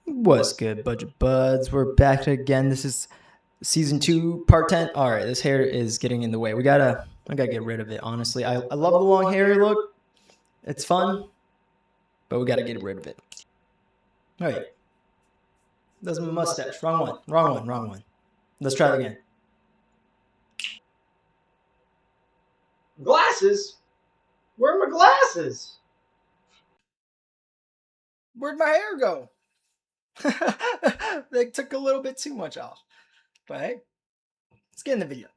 What's good, budget buds? We're back again. This is season 2, part 10. All right, this hair is getting in the way. I gotta get rid of it. Honestly, I love the long hairy look. It's fun, but we gotta get rid of it. All right, that's my mustache. Wrong one. Wrong one. Wrong one. Let's try it again. Glasses? Where are my glasses? Where'd my hair go? They took a little bit too much off. But hey, let's get in the video.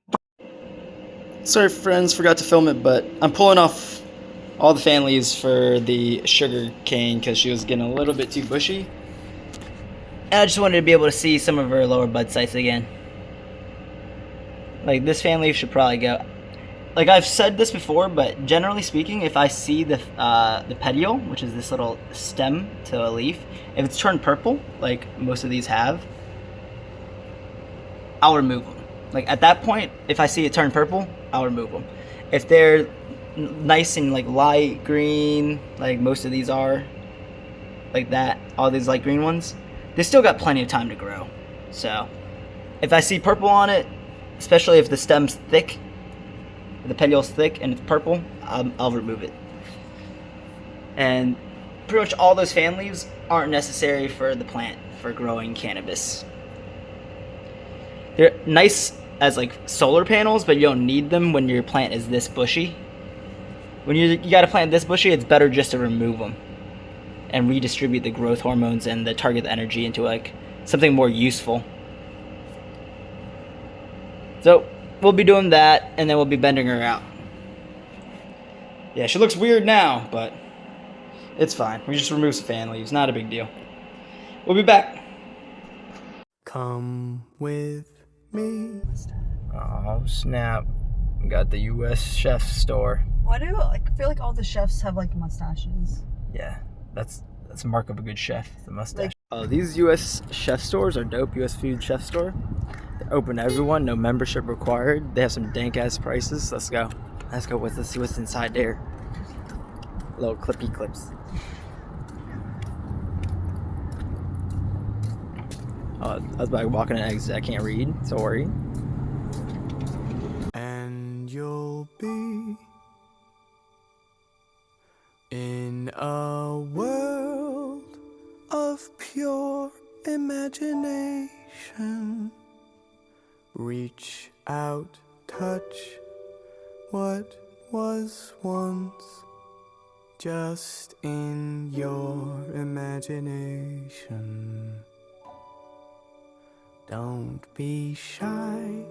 Sorry, friends, forgot to film it, but I'm pulling off all the fan leaves for the sugar cane because she was getting a little bit too bushy. And I just wanted to be able to see some of her lower bud sites again. Like, this fan leaf should probably go. Like, I've said this before, but generally speaking, if I see the petiole, which is this little stem to a leaf, if it's turned purple, like most of these have, I'll remove them. Like, at that point, if I see it turn purple, I'll remove them. If they're nice and like light green, like most of these are, like that, all these light green ones, they still got plenty of time to grow. So if I see purple on it, especially if the stem's thick, the petiole's thick and it's purple, I'll remove it. And pretty much all those fan leaves aren't necessary for the plant for growing cannabis. They're nice as like solar panels, but you don't need them when your plant is this bushy. When you got a plant this bushy, it's better just to remove them and redistribute the growth hormones and the target energy into like something more useful. So we'll be doing that, and then we'll be bending her out. Yeah, she looks weird now, but it's fine. We just remove some fan leaves, not a big deal. We'll be back. Come with me. Oh snap! Got the U.S. Chef store. Why do I feel like all the chefs have like mustaches? Yeah, that's a mark of a good chef. The mustache. These U.S. Chef stores are dope. U.S. Food Chef store. They're open to everyone. No membership required. They have some dank ass prices. Let's go. Let's go with. Let's see what's inside there. Little clippy clips. I was about to walk in an exit. I can't read. Sorry. And you'll be in a world of pure imagination. Reach out, touch what was once just in your imagination. Don't be shy,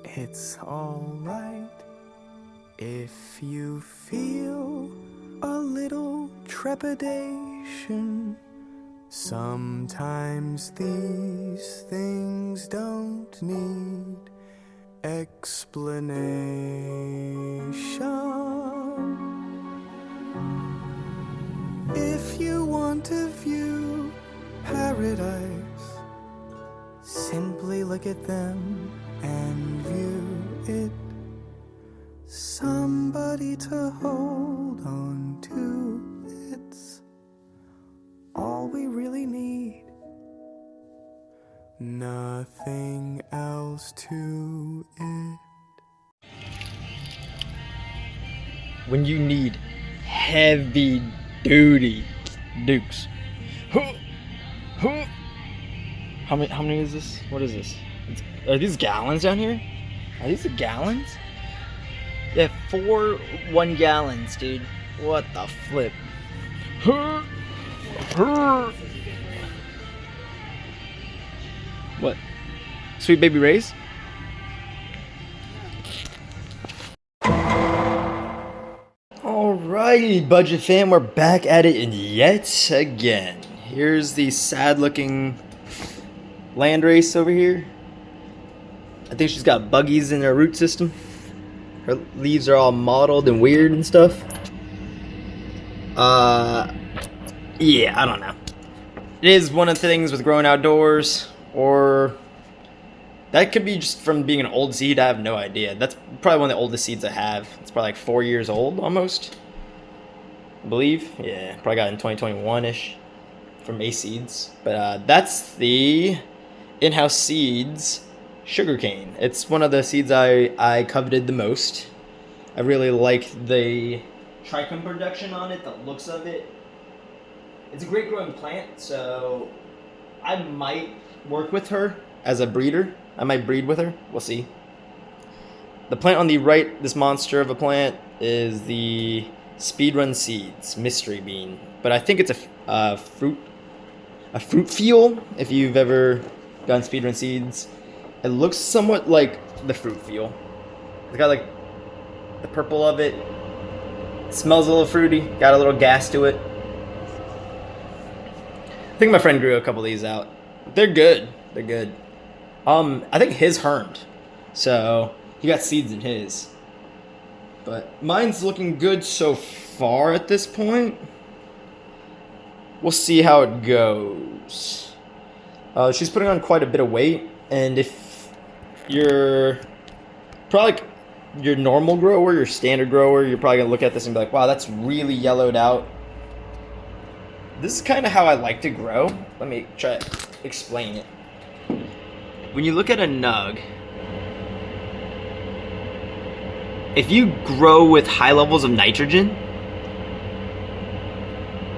it's alright if you feel a little trepidation. Sometimes these things don't need explanation. If you want to view paradise, simply look at them and view it. Somebody to hold on to, it's all we really need. Nothing else to it. When you need heavy duty dukes. How many is this? What is this? Are these gallons down here? Are these the gallons? Yeah, 4 1 gallons, dude. What the flip? What? Sweet Baby Ray's? Alrighty, budget fam, we're back at it yet again. Here's the sad looking landrace over here. I think she's got buggies in her root system. Her leaves are all mottled and weird and stuff. Yeah, I don't know. It is one of the things with growing outdoors, or that could be just from being an old seed. I have no idea. That's probably one of the oldest seeds I have. It's probably like 4 years old almost, I believe. Yeah, probably got it in 2021-ish. from Ace Seeds. But that's the in-house seeds sugarcane. It's one of the seeds I coveted the most. I really like the trichome production on it, the looks of it. It's a great growing plant, so I might work with her as a breeder. I might breed with her. We'll see. The plant on the right, this monster of a plant, is the Speedrun Seeds Mystery Bean. But I think it's a fruit feel, if you've ever done Speedrun Seeds. It looks somewhat like the fruit feel. It's got like the purple of it. It smells a little fruity, got a little gas to it. I think my friend grew a couple of these out. They're good. They're good. I think his hermed, so he got seeds in his. But mine's looking good so far at this point. We'll see how it goes. She's putting on quite a bit of weight, and if you're probably like your normal grower, your standard grower, you're probably gonna look at this and be like, wow, that's really yellowed out. This is kind of how I like to grow. Let me try to explain it. When you look at a nug, if you grow with high levels of nitrogen,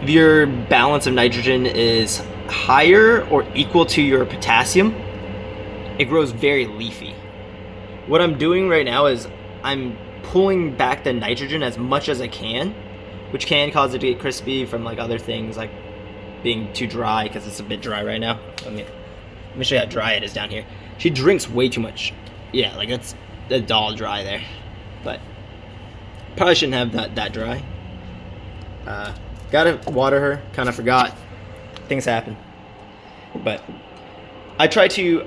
if your balance of nitrogen is higher or equal to your potassium, it grows very leafy. What I'm doing right now is I'm pulling back the nitrogen as much as I can, which can cause it to get crispy from like other things like being too dry, because it's a bit dry right now. Let me show you how dry it is down here. She drinks way too much. Yeah, like that's all dry there. But probably shouldn't have that dry. Gotta water her. Kind of forgot. Things happen. But I try to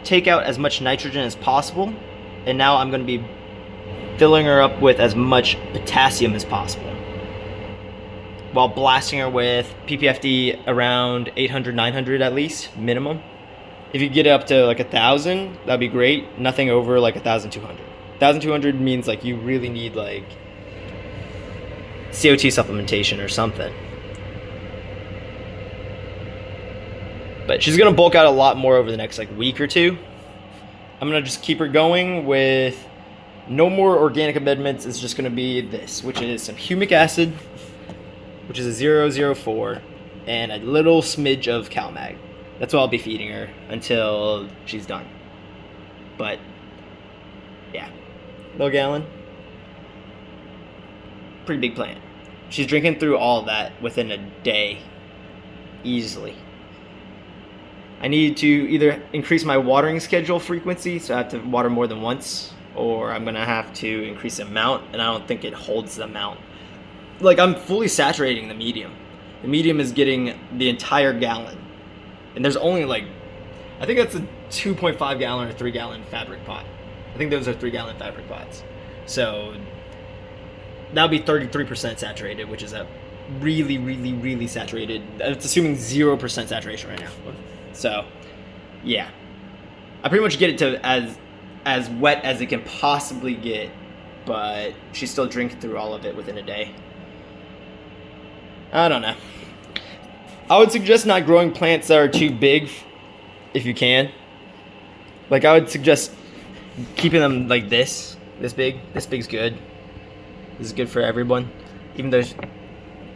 take out as much nitrogen as possible, and now I'm going to be filling her up with as much potassium as possible, while blasting her with PPFD around 800, 900 at least, minimum. If you get it up to like 1,000, that'd be great. Nothing over like 1,200. 1,200 means like you really need like CO2 supplementation or something. But she's gonna bulk out a lot more over the next like week or two. I'm gonna just keep her going with no more organic amendments. It's just gonna be this, which is some humic acid, which is a 004, and a little smidge of CalMag. That's what I'll be feeding her until she's done. But yeah, little gallon, pretty big plant. She's drinking through all of that within a day, easily. I need to either increase my watering schedule frequency, so I have to water more than once, or I'm gonna have to increase the amount, and I don't think it holds the amount. Like, I'm fully saturating the medium. The medium is getting the entire gallon, and there's only like, I think that's a 2.5 gallon or 3 gallon fabric pot. I think those are 3 gallon fabric pots. So that would be 33% saturated, which is a really, really, really saturated. It's assuming 0% saturation right now. So yeah, I pretty much get it to as wet as it can possibly get, but she's still drinking through all of it within a day. I don't know. I would suggest not growing plants that are too big if you can. Like, I would suggest keeping them like this big. This big's good. This is good for everyone. Even though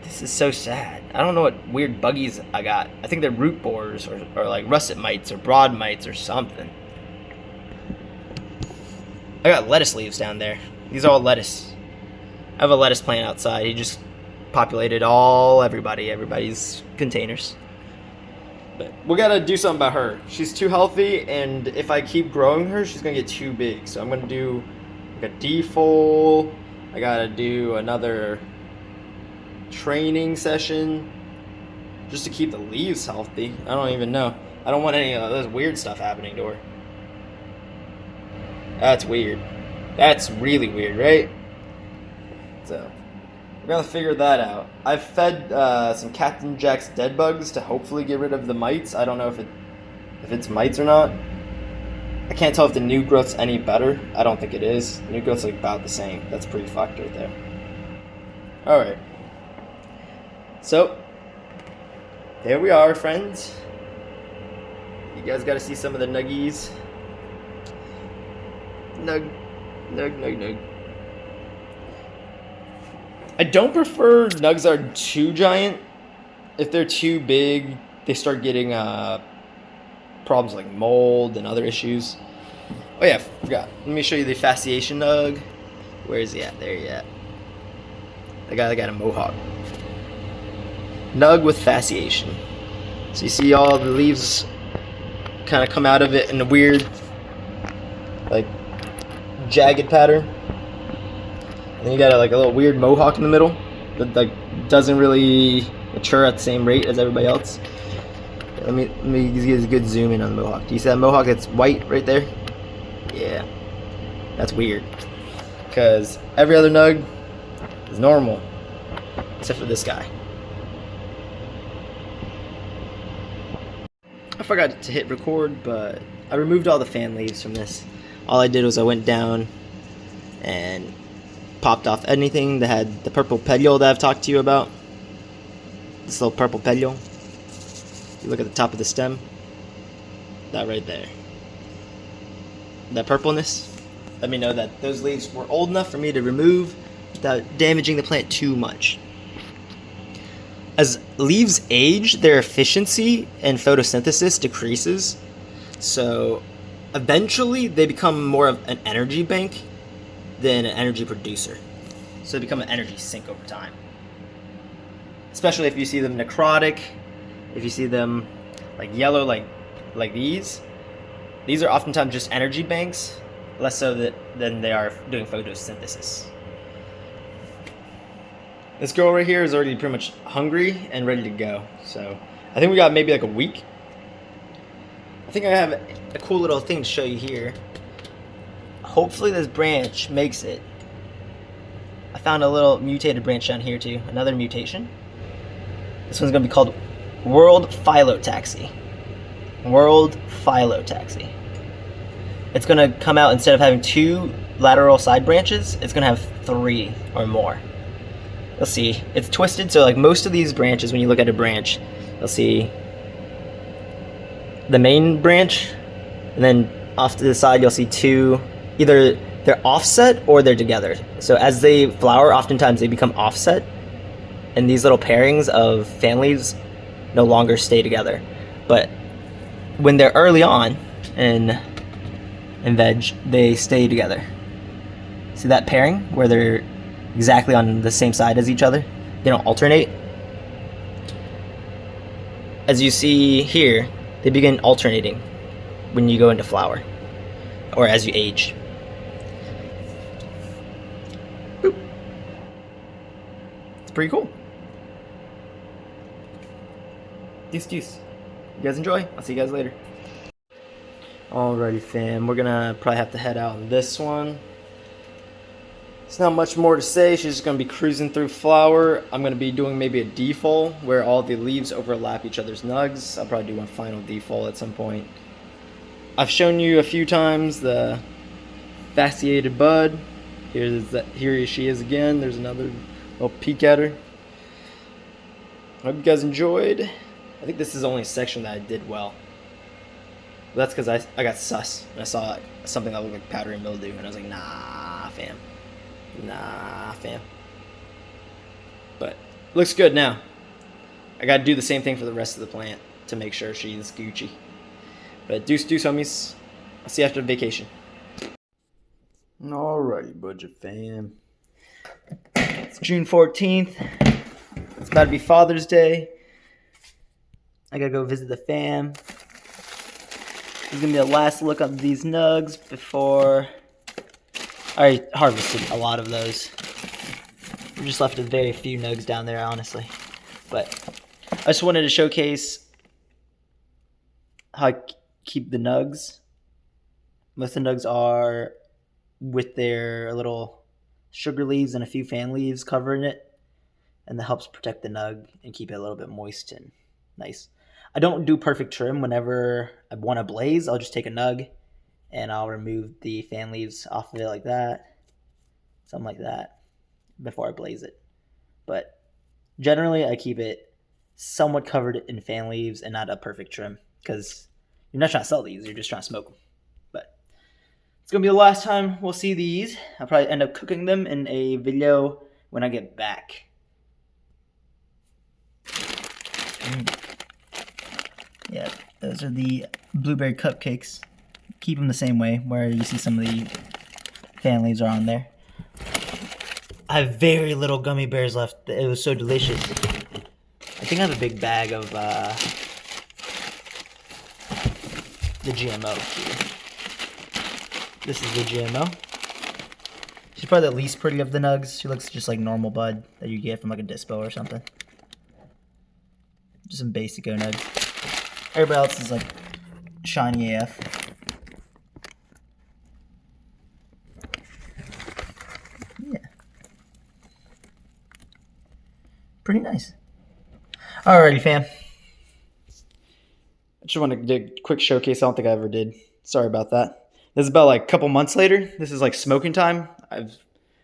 this is so sad. I don't know what weird buggies I got. I think they're root borers or like russet mites or broad mites or something. I got lettuce leaves down there. These are all lettuce. I have a lettuce plant outside. He just populated everybody's containers. But we gotta do something about her. She's too healthy, and if I keep growing her, she's gonna get too big. So I'm gonna do like a defol. I gotta do another training session just to keep the leaves healthy. I don't even know. I don't want any of this weird stuff happening to her. That's weird. That's really weird, right? So we're gonna figure that out. I've fed some Captain Jack's dead bugs to hopefully get rid of the mites. I don't know if it's mites or not. I can't tell if the new growth's any better. I don't think it is. The new growth's like about the same. That's pretty fucked right there. Alright. So there we are, friends. You guys got to see some of the nuggies. Nug. I don't prefer nugs that are too giant. If they're too big, they start getting problems like mold and other issues. Oh yeah, forgot. Let me show you the fasciation nug. Where is he at? There he at. The guy that got a mohawk. Nug with fasciation. So you see all the leaves kind of come out of it in a weird, like, jagged pattern. And then you got like a little weird mohawk in the middle that like doesn't really mature at the same rate as everybody else. Let me give you a good zoom in on the mohawk. Do you see that mohawk that's white right there? Yeah, that's weird. Because every other nug is normal, except for this guy. I forgot to hit record, but I removed all the fan leaves from this. All I did was I went down and popped off anything that had the purple petiole that I've talked to you about. This little purple petiole. You look at the top of the stem. That right there. That purpleness. Let me know that those leaves were old enough for me to remove without damaging the plant too much. As leaves age, their efficiency and photosynthesis decreases. So eventually they become more of an energy bank than an energy producer. So they become an energy sink over time. Especially if you see them necrotic, if you see them like yellow like these are oftentimes just energy banks, less so than they are doing photosynthesis. This girl right here is already pretty much hungry and ready to go. So I think we got maybe like a week. I think I have a cool little thing to show you here. Hopefully this branch makes it. I found a little mutated branch down here too. Another mutation. This one's going to be called World Phyllotaxy. World Phyllotaxy. It's going to come out, instead of having 2 lateral side branches, it's going to have 3 or more. You'll see. It's twisted, so like most of these branches, when you look at a branch, you'll see the main branch, and then off to the side you'll see 2, either they're offset or they're together. So as they flower, oftentimes they become offset, and these little pairings of fan leaves no longer stay together. But when they're early on in veg, they stay together. See that pairing where they're exactly on the same side as each other? They don't alternate. As you see here, they begin alternating when you go into flower, or as you age. Boop. It's pretty cool. Deuce. You guys enjoy? I'll see you guys later. Alrighty fam, we're gonna probably have to head out on this one. It's not much more to say. She's just going to be cruising through flower. I'm going to be doing maybe a defol where all the leaves overlap each other's nugs. I'll probably do one final defol at some point. I've shown you a few times the fasciated bud. Here she is again. There's another little peek at her. I hope you guys enjoyed. I think this is the only section that I did well. But that's because I got sus. And I saw like something that looked like powdery mildew. And I was like, nah, fam. Nah, fam. But looks good now. I gotta do the same thing for the rest of the plant to make sure she's Gucci. But deuce, homies. I'll see you after vacation. Alrighty, budget fam. It's June 14th. It's about to be Father's Day. I gotta go visit the fam. This is gonna be the last look at these nugs before I harvested a lot of those. We just left a very few nugs down there, honestly. But I just wanted to showcase how I keep the nugs. Most of the nugs are with their little sugar leaves and a few fan leaves covering it. And that helps protect the nug and keep it a little bit moist and nice. I don't do perfect trim. Whenever I want to blaze, I'll just take a nug and I'll remove the fan leaves off of it like that. Something like that before I blaze it. But generally I keep it somewhat covered in fan leaves and not a perfect trim, because you're not trying to sell these, you're just trying to smoke them. But it's gonna be the last time we'll see these. I'll probably end up cooking them in a video when I get back. Yeah, those are the blueberry cupcakes. Keep them the same way, where you see some of the fan leaves are on there. I have very little gummy bears left. It was so delicious. I think I have a big bag of the GMO here. This is the GMO. She's probably the least pretty of the nugs. She looks just like normal bud that you get from like a dispo or something. Just some basic O nugs. Everybody else is like shiny AF. Yeah. Pretty nice. Alrighty, fam. I just want to do a quick showcase. I don't think I ever did. Sorry about that. This is about like a couple months later. This is like smoking time.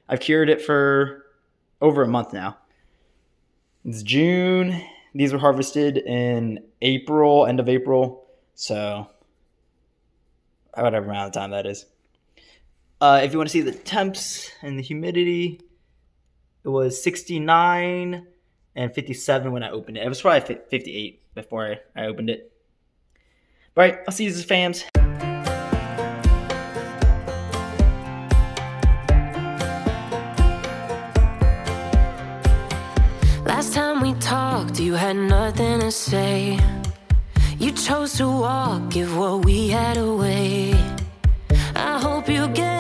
I've cured it for over a month now. It's June. These were harvested in April, end of April. So whatever amount of time that is. If you want to see the temps and the humidity, it was 69 and 57 when I opened it. It was probably 58 before I opened it. All right, I'll see you, fams. Last time we talked, you had nothing to say. You chose to walk, give what we had away. I hope you get